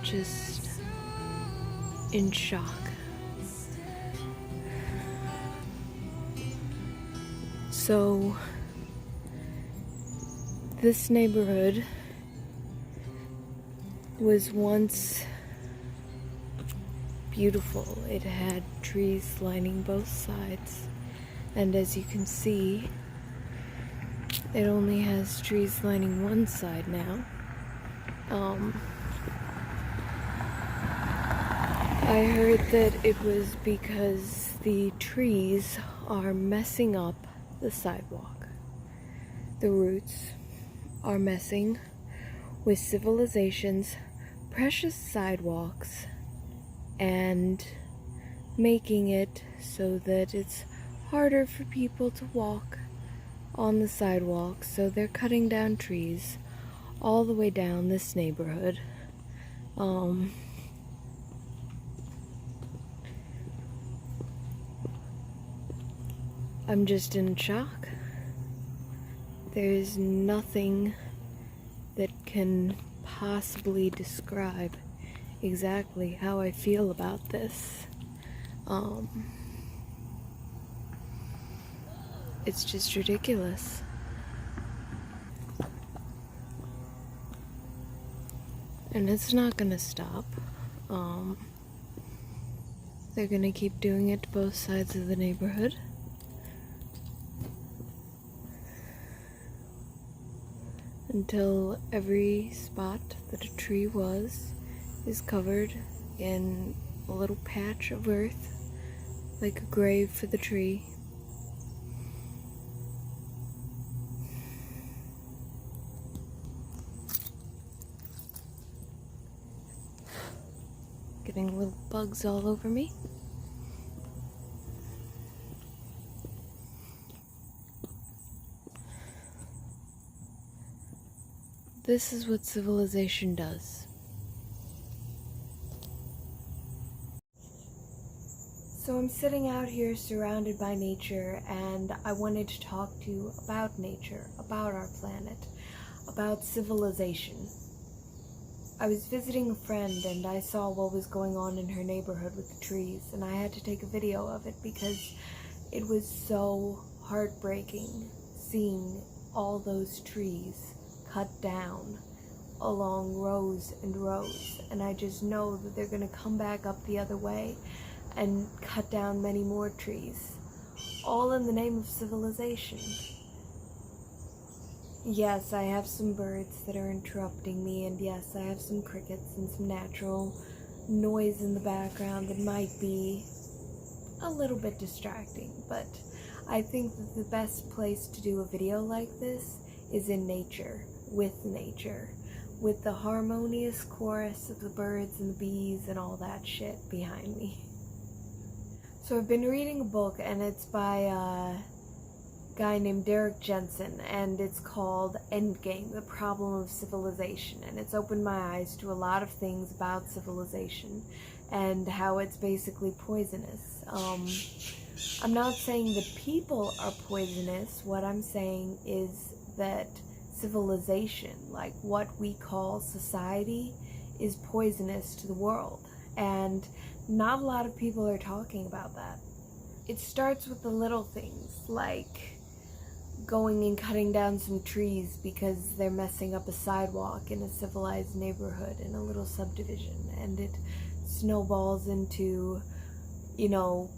just in shock. So, this neighborhood was once beautiful. It had trees lining both sides, and as you can see, it only has trees lining one side now. I heard that it was because the trees are messing up the sidewalk. The roots are messing with civilization's precious sidewalks and making it so that it's harder for people to walk on the sidewalk. So they're cutting down trees all the way down this neighborhood. I'm just in shock. There's nothing that can possibly describe exactly how I feel about this. It's just ridiculous. And it's not gonna stop. They're gonna keep doing it to both sides of the neighborhood. Until every spot that a tree was is covered in a little patch of earth, like a grave for the tree. Getting little bugs all over me. This is what civilization does. So I'm sitting out here surrounded by nature, and I wanted to talk to you about nature, about our planet, about civilization. I was visiting a friend and I saw what was going on in her neighborhood with the trees, and I had to take a video of it because it was so heartbreaking seeing all those trees cut down along rows and rows, and I just know that they're gonna come back up the other way and cut down many more trees, all in the name of civilization. Yes, I have some birds that are interrupting me, and yes, I have some crickets and some natural noise in the background that might be a little bit distracting, but I think that the best place to do a video like this is in nature, with the harmonious chorus of the birds and the bees and all that shit behind me. So I've been reading a book, and it's by a guy named Derek Jensen, and it's called Endgame, The Problem of Civilization, and it's opened my eyes to a lot of things about civilization and how it's basically poisonous. I'm not saying that people are poisonous. What I'm saying is that civilization, like what we call society, is poisonous to the world, and not a lot of people are talking about that. It starts with the little things, like going and cutting down some trees because they're messing up a sidewalk in a civilized neighborhood in a little subdivision, and it snowballs into,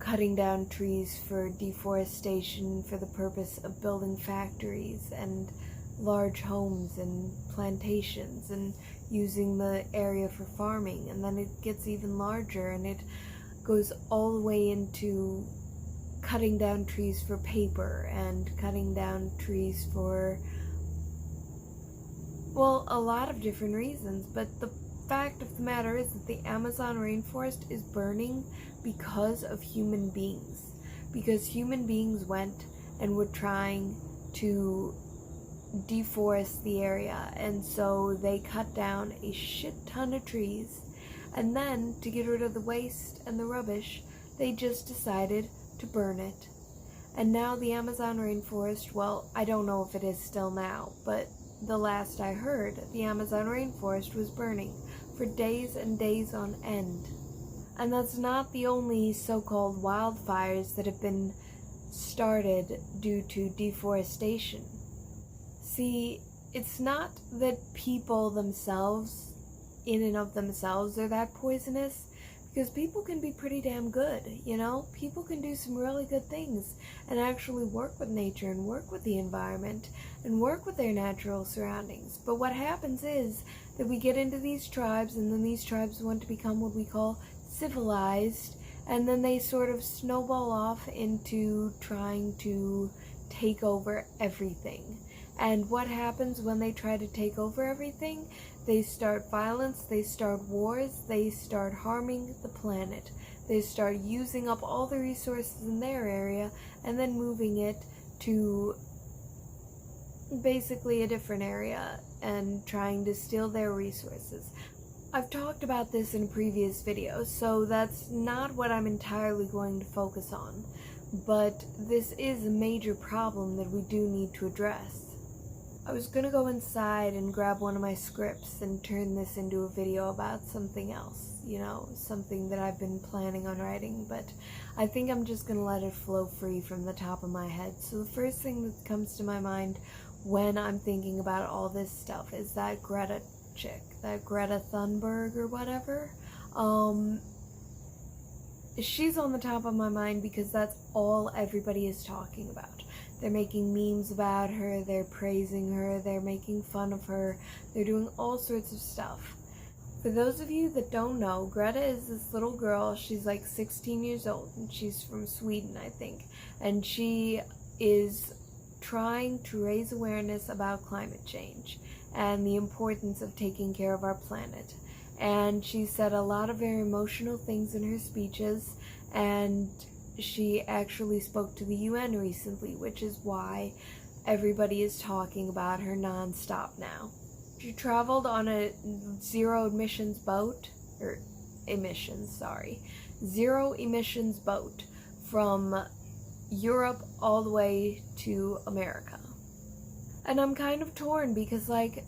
cutting down trees for deforestation for the purpose of building factories and large homes and plantations and using the area for farming, and then it gets even larger, and it goes all the way into cutting down trees for paper and cutting down trees for, well, a lot of different reasons. But the fact of the matter is that the Amazon rainforest is burning because of human beings, because human beings went and were trying to deforest the area, and so they cut down a shit ton of trees, and then to get rid of the waste and the rubbish, they just decided to burn it. And now the Amazon rainforest, well, I don't know if it is still now, but the last I heard, the Amazon rainforest was burning for for days and days on end. And that's not the only so-called wildfires that have been started due to deforestation. See, it's not that people themselves, in and of themselves, are that poisonous, because people can be pretty damn good, you know? People can do some really good things and actually work with nature and work with the environment and work with their natural surroundings. But what happens is that we get into these tribes, and then these tribes want to become what we call civilized, and then they sort of snowball off into trying to take over everything. And what happens when they try to take over everything? They start violence, they start wars, they start harming the planet. They start using up all the resources in their area and then moving it to basically a different area and trying to steal their resources. I've talked about this in previous videos, so that's not what I'm entirely going to focus on. But this is a major problem that we do need to address. I was gonna go inside and grab one of my scripts and turn this into a video about something else, you know, something that I've been planning on writing, but I think I'm just gonna let it flow free from the top of my head. So the first thing that comes to my mind when I'm thinking about all this stuff is that Greta chick, that Greta Thunberg or whatever. She's on the top of my mind because that's all everybody is talking about. They're making memes about her, they're praising her, they're making fun of her, they're doing all sorts of stuff. For those of you that don't know, Greta is this little girl. She's like 16 years old, and she's from Sweden, I think. And she is trying to raise awareness about climate change and the importance of taking care of our planet. And she said a lot of very emotional things in her speeches, and she actually spoke to the UN recently, which is why everybody is talking about her nonstop now. She traveled on a zero emissions boat from Europe all the way to America. And I'm kind of torn because, like,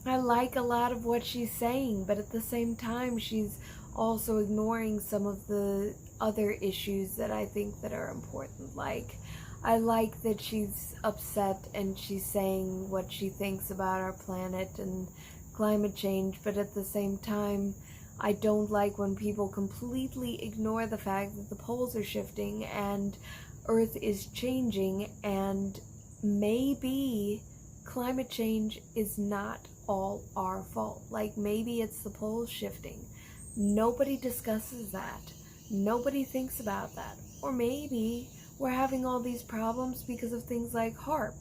I like a lot of what she's saying, but at the same time, she's also ignoring some of the other issues that I think that are important. Like, I like that she's upset and she's saying what she thinks about our planet and climate change, but at the same time, I don't like when people completely ignore the fact that the poles are shifting and Earth is changing, and maybe climate change is not all our fault. Like, maybe it's the poles shifting. Nobody discusses that. Nobody thinks about that. Or maybe we're having all these problems because of things like HARP.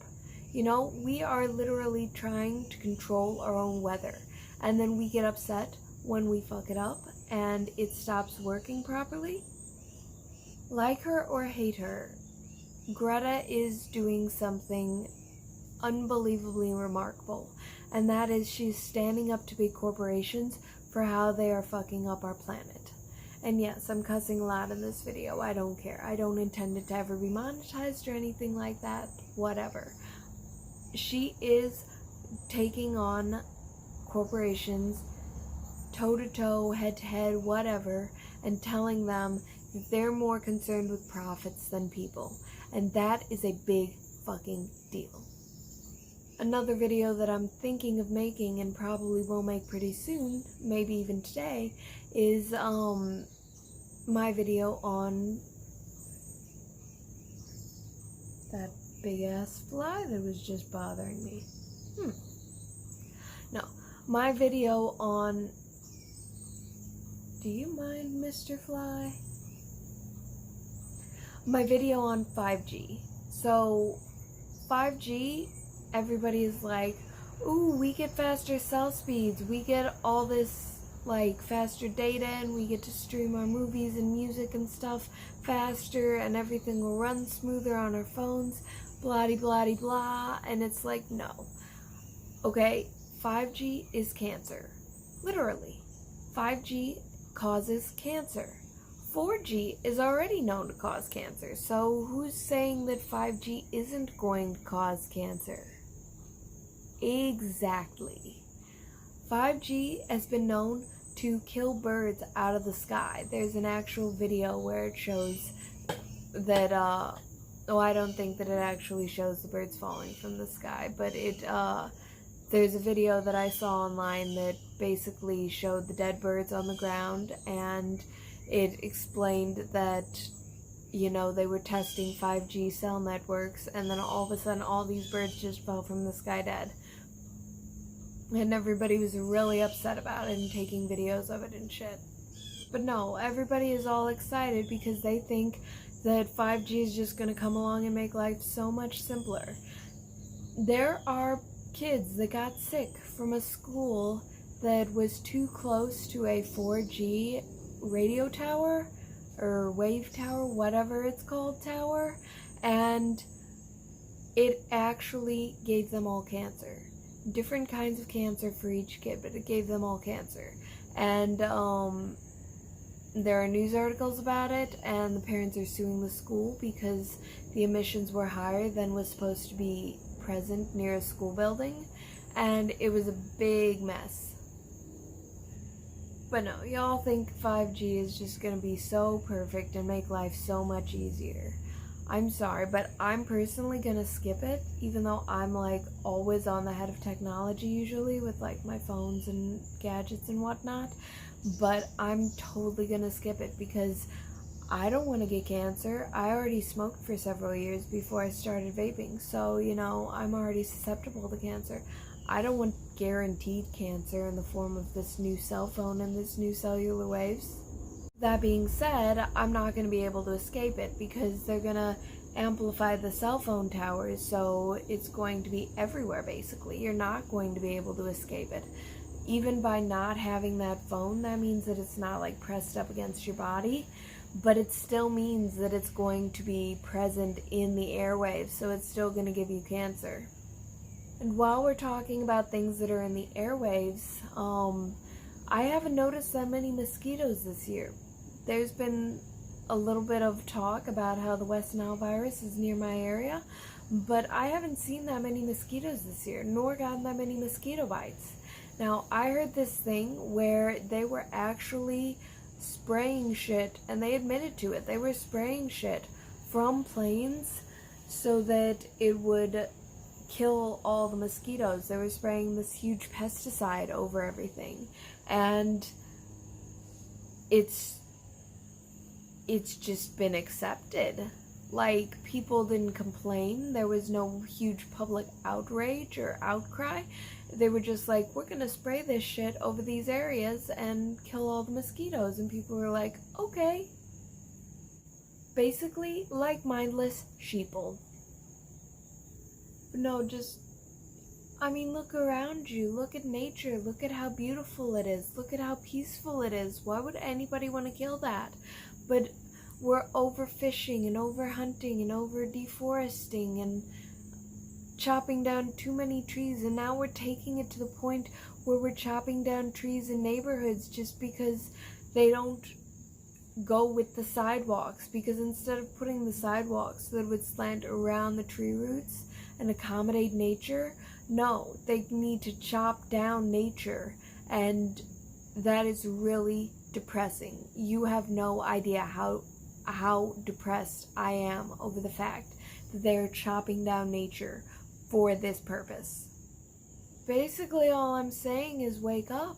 You know, we are literally trying to control our own weather, and then we get upset when we fuck it up and it stops working properly. Like her or hate her, Greta is doing something unbelievably remarkable, and that is she's standing up to big corporations for how they are fucking up our planet. And yes, I'm cussing a lot in this video. I don't care. I don't intend it to ever be monetized or anything like that. Whatever. She is taking on corporations toe-to-toe, head-to-head, whatever, and telling them that they're more concerned with profits than people. And that is a big fucking deal. Another video that I'm thinking of making and probably will make pretty soon, maybe even today, is my video on that big ass fly that was just bothering me. No, my video on, do you mind, Mr. Fly? My video on 5G. So 5G, everybody is like, ooh, we get faster cell speeds, we get all this like faster data, and we get to stream our movies and music and stuff faster, and everything will run smoother on our phones, blah de blah de blah. And it's like, no. Okay, 5G is cancer. Literally. 5G causes cancer. 4G is already known to cause cancer, so who's saying that 5G isn't going to cause cancer? Exactly. 5G has been known to kill birds out of the sky. There's an actual video where it shows that, I don't think that it actually shows the birds falling from the sky, but there's a video that I saw online that basically showed the dead birds on the ground, and it explained that, they were testing 5G cell networks, and then all of a sudden all these birds just fell from the sky dead. And everybody was really upset about it and taking videos of it and shit. But no, everybody is all excited because they think that 5G is just going to come along and make life so much simpler. There are kids that got sick from a school that was too close to a 4G radio tower or wave tower, whatever it's called, tower, and it actually gave them all cancer. Different kinds of cancer for each kid, but it gave them all cancer. And there are news articles about it, and the parents are suing the school because the emissions were higher than was supposed to be present near a school building, and it was a big mess. But no, y'all think 5G is just gonna be so perfect and make life so much easier. I'm sorry, but I'm personally gonna skip it, even though I'm like always on the head of technology usually with like my phones and gadgets and whatnot, but I'm totally gonna skip it because I don't want to get cancer. I already smoked for several years before I started vaping, so I'm already susceptible to cancer. I don't want guaranteed cancer in the form of this new cell phone and this new cellular waves. That being said, I'm not going to be able to escape it because they're going to amplify the cell phone towers, so it's going to be everywhere basically. You're not going to be able to escape it. Even by not having that phone, that means that it's not like pressed up against your body, but it still means that it's going to be present in the airwaves, so it's still going to give you cancer. And while we're talking about things that are in the airwaves, I haven't noticed that many mosquitoes this year. There's been a little bit of talk about how the West Nile virus is near my area, but I haven't seen that many mosquitoes this year, nor gotten that many mosquito bites. Now, I heard this thing where they were actually spraying shit, and they admitted to it. They were spraying shit from planes so that it would kill all the mosquitoes. They were spraying this huge pesticide over everything, and it's just been accepted. Like, people didn't complain. There was no huge public outrage or outcry. They were just like, we're gonna spray this shit over these areas and kill all the mosquitoes. And people were like, okay. Basically, like mindless sheeple. No, look around you. Look at nature. Look at how beautiful it is. Look at how peaceful it is. Why would anybody want to kill that? But we're overfishing and overhunting and over deforesting and chopping down too many trees, and now we're taking it to the point where we're chopping down trees in neighborhoods just because they don't go with the sidewalks, because instead of putting the sidewalks that would slant around the tree roots and accommodate nature, no, they need to chop down nature, and that is really depressing. You have no idea how depressed I am over the fact that they're chopping down nature for this purpose. Basically, all I'm saying is wake up.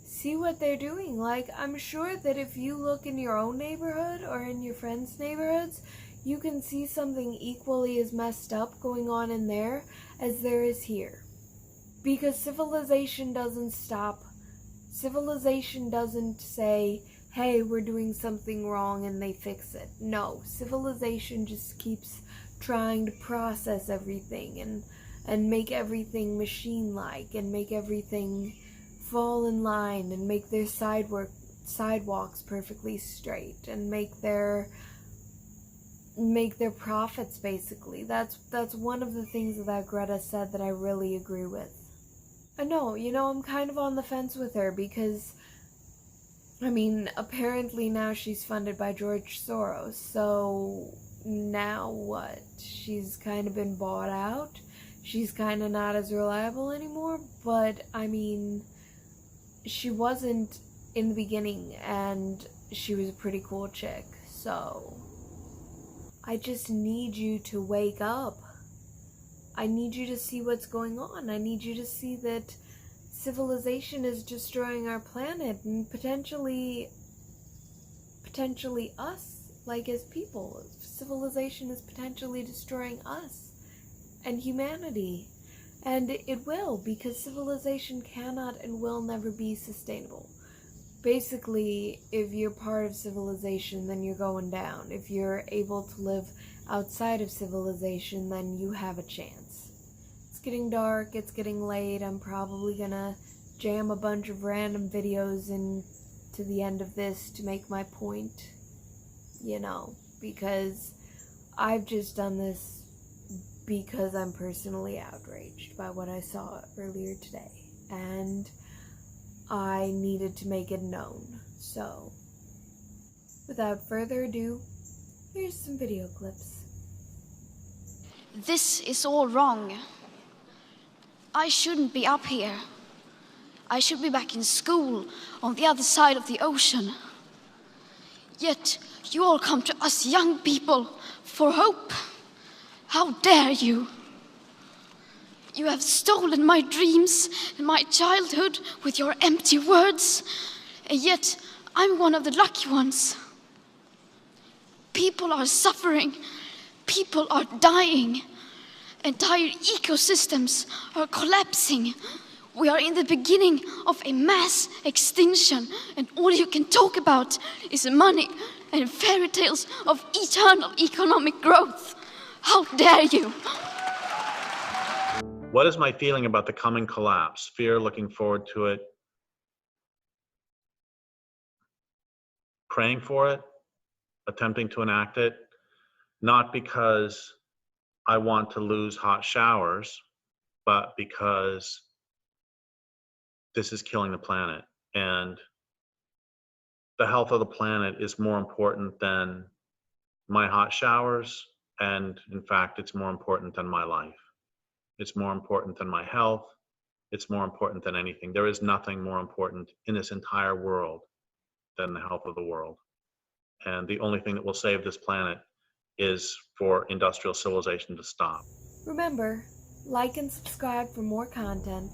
See what they're doing. Like, I'm sure that if you look in your own neighborhood or in your friends' neighborhoods, you can see something equally as messed up going on in there as there is here. Because civilization doesn't stop. Civilization doesn't say, hey, we're doing something wrong, and they fix it. No, civilization just keeps trying to process everything and make everything machine-like and make everything fall in line and make their sidewalks perfectly straight and make their profits, basically. That's one of the things that Greta said that I really agree with. I know, I'm kind of on the fence with her because, apparently now she's funded by George Soros, so now what? She's kind of been bought out. She's kind of not as reliable anymore, but she wasn't in the beginning, and she was a pretty cool chick. So I just need you to wake up. I need you to see what's going on. I need you to see that civilization is destroying our planet, and potentially us, like as people. Civilization is potentially destroying us and humanity. And it will, because civilization cannot and will never be sustainable. Basically, if you're part of civilization, then you're going down. If you're able to live outside of civilization, then you have a chance. It's getting dark, it's getting late. I'm probably gonna jam a bunch of random videos into the end of this to make my point, because I've just done this because I'm personally outraged by what I saw earlier today, and I needed to make it known. So, without further ado, here's some video clips. This is all wrong. I shouldn't be up here. I should be back in school on the other side of the ocean. Yet you all come to us young people for hope. How dare you? You have stolen my dreams and my childhood with your empty words, and yet I'm one of the lucky ones. People are suffering, people are dying, entire ecosystems are collapsing. We are in the beginning of a mass extinction, and all you can talk about is money and fairy tales of eternal economic growth. How dare you? What is my feeling about the coming collapse? Fear, looking forward to it, praying for it, attempting to enact it, not because I want to lose hot showers, but because this is killing the planet. And the health of the planet is more important than my hot showers. And in fact, it's more important than my life. It's more important than my health. It's more important than anything. There is nothing more important in this entire world than the health of the world. And the only thing that will save this planet is for industrial civilization to stop. Remember, like and subscribe for more content.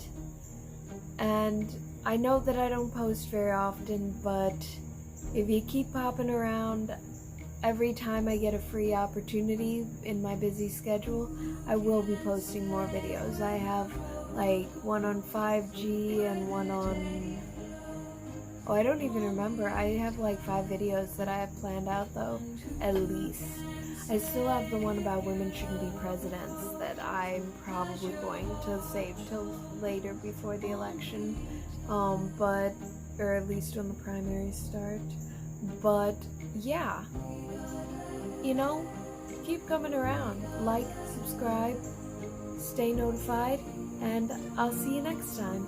And I know that I don't post very often, but if you keep popping around, every time I get a free opportunity in my busy schedule, I will be posting more videos. I have like one on 5G and one on... oh, I don't even remember. I have like 5 videos that I have planned out though, at least. I still have the one about women shouldn't be presidents that I'm probably going to save till later before the election, or at least when the primaries start. But yeah, keep coming around. Like, subscribe, stay notified, and I'll see you next time.